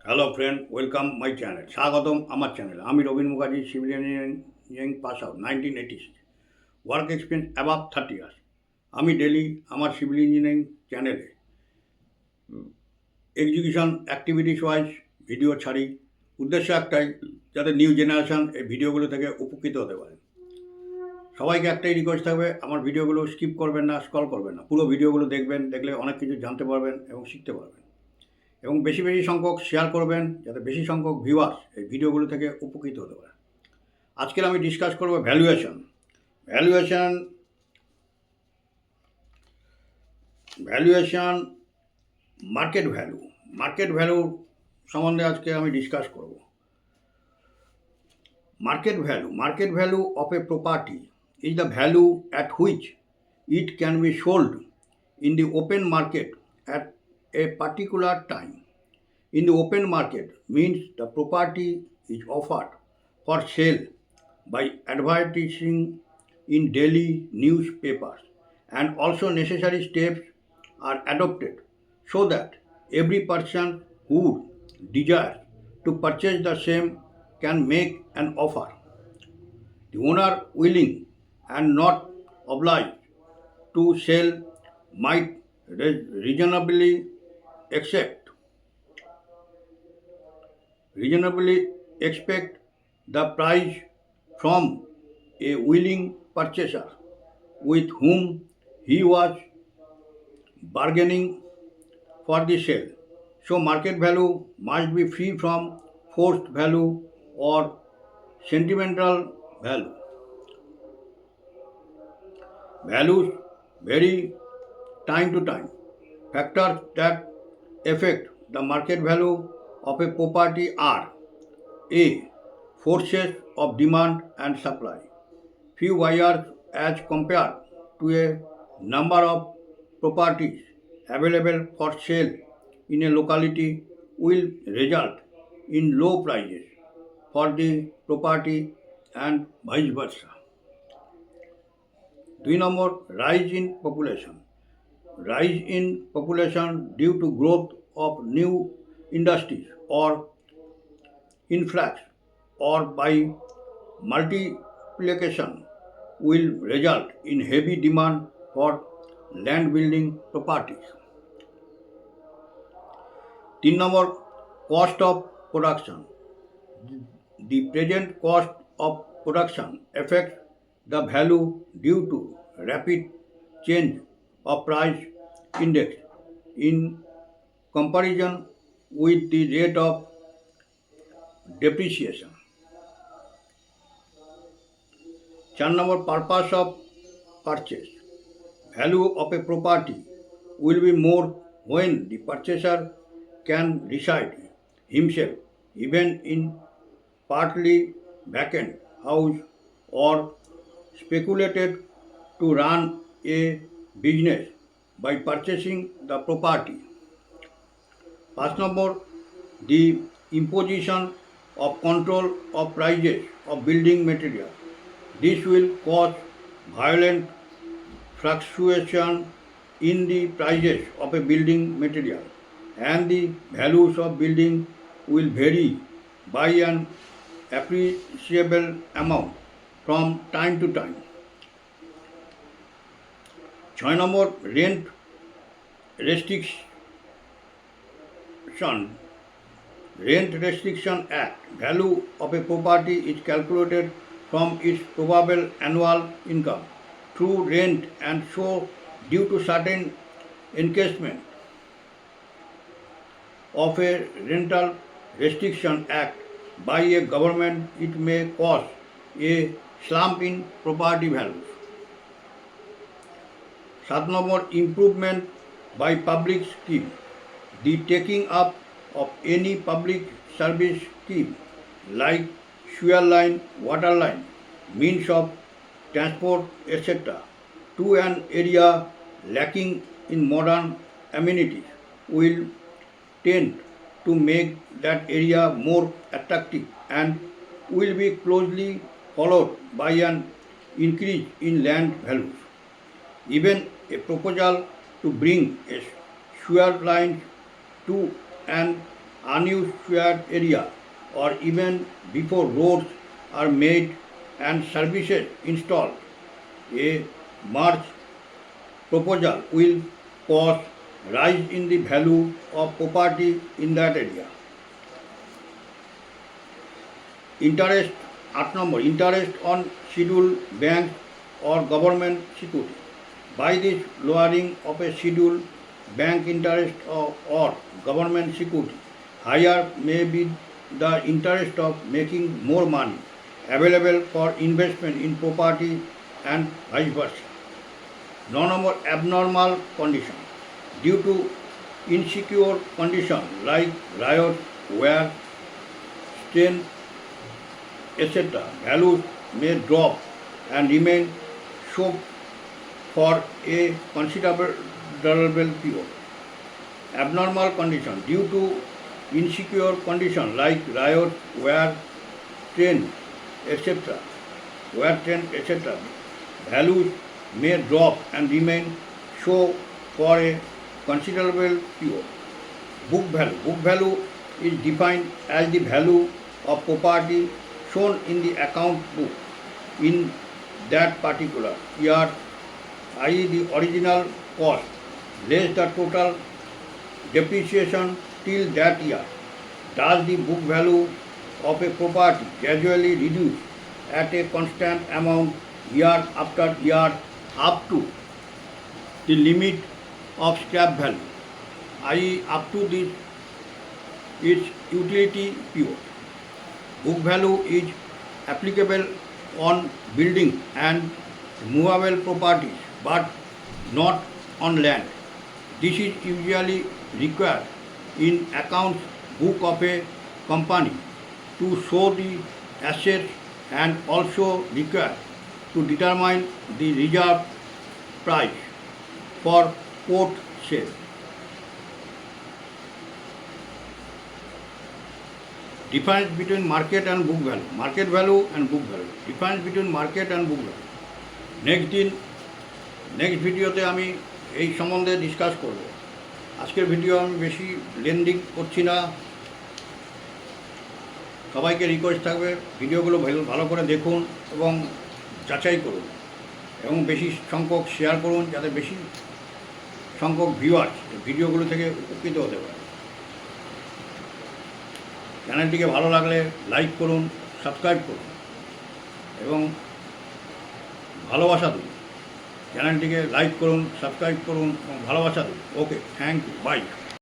Hello friend, welcome my channel. স্বাগতম আমার চ্যানেল। আমি Rabin Mukherjee, civil engineering pass out 1986, work experience above 30 years. আমি ডেলি আমার সিভিল ইঞ্জিনিয়ারিং চ্যানেলে এক্সিকিউশন অ্যাক্টিভিটিস ওয়াইজ ভিডিও ছাড়ি। উদ্দেশ্য একটাই, যাতে নিউ জেনারেশন এই ভিডিওগুলো থেকে উপকৃত হতে পারে। সবাইকে একটাই রিকোয়েস্ট থাকবে, আমার ভিডিওগুলো স্কিপ করবেন না, স্ক্রল করবেন না, পুরো ভিডিওগুলো দেখবেন। দেখলে অনেক কিছু জানতে পারবেন এবং শিখতে পারবেন। এবং বেশি বেশি সংখ্যক শেয়ার করবেন, যাতে বেশি সংখ্যক ভিউয়ার্স এই ভিডিওগুলো থেকে উপকৃত হতে পারে। আজকের আমি ডিসকাস করব valuation. Valuation valuation market value সম্বন্ধে আজকে আমি ডিসকাস করব। Market value of A property is the value at which it can be sold in the open market at a particular time. In the open market means the property is offered for sale by advertising in daily newspapers, and also necessary steps are adopted so that every person who desires to purchase the same can make an offer. The owner willing and not obliged to sell might reasonably accept reasonably expect the price from a willing purchaser with whom he was bargaining for the sale. So market value must be free from forced value or sentimental value. Values vary time to time. Factors that affect the market value of a property are: A. Forces of demand and supply. Few buyers as compared to a number of properties available for sale in a locality will result in low prices for the property and vice versa. 2 number, rise in population. Rise in population due to growth of new industries or influx or by multiplication will result in heavy demand for land building properties. 3 number, cost of production. The present cost of production affects the value due to rapid change of price index in comparison with the rate of depreciation. 4 number, purpose of purchase. Value of a property will be more when the purchaser can reside himself even in partly vacant house or speculated to run a business by purchasing the property. 1st number, the imposition of control of prices of building material. This will cause violent fluctuation in the prices of a building material, and the values of building will vary by an appreciable amount from time to time. 6 number, rent restriction. Rent Restriction Act. Value of a property is calculated from its probable annual income through rent, and so due to certain encashment of a rental restriction act by a government, it may cause a slump in property values. 7 number, improvement by public scheme. The taking up of any public service scheme like sewer line, water line, means of transport, etc., to an area lacking in modern amenities will tend to make that area more attractive and will be closely followed by an increase in land values. Even a proposal to bring a sewer line to an unused shared area, or even before roads are made and services installed. A merge proposal will cause rise in the value of property in that area. Interest, 8 number, interest on scheduled banks or government security. By this lowering of a scheduled bank interest or government security, higher may be the interest of making more money available for investment in property and vice versa. No number, abnormal condition. Due to insecure condition like riot, wear, strain, etc., values may drop and remain so for a considerable period. Abnormal condition. Due to insecure condition like riot, wear, train, etc., values may drop and remain so for a considerable period. Book value. Book value is defined as the value of property shown in the account book in that particular year, i.e. the original cost less the total depreciation till that year. Does the book value of a property gradually reduce at a constant amount year after year up to the limit of scrap value, i.e. up to its utility period. Book value is applicable on building and movable properties but not on land. This is usually required in accounts book of a company to show the assets and also required to determine the reserve price for port sale. Difference between market and book value. Market value and book value. Difference between market and book value. Next ভিডিওতে আমি এই সম্বন্ধে discuss করব। আজকের video আমি বেশি lengthy করছি না। সবাইকে রিকোয়েস্ট থাকবে ভিডিওগুলো ভালো করে দেখুন এবং যাচাই করুন এবং বেশি সংখ্যক শেয়ার করুন যাতে বেশি সংখ্যক ভিউয়ার্স ভিডিওগুলো থেকে উপকৃত হতে পারে। চ্যানেলটিকে ভালো লাগলে লাইক করুন, সাবস্ক্রাইব করুন এবং ভালোবাসা দিন। চ্যানেলটিকে লাইক করুন, সাবস্ক্রাইব করুন এবং ভালোবাসা দিন। ওকে, থ্যাংক ইউ, বাই।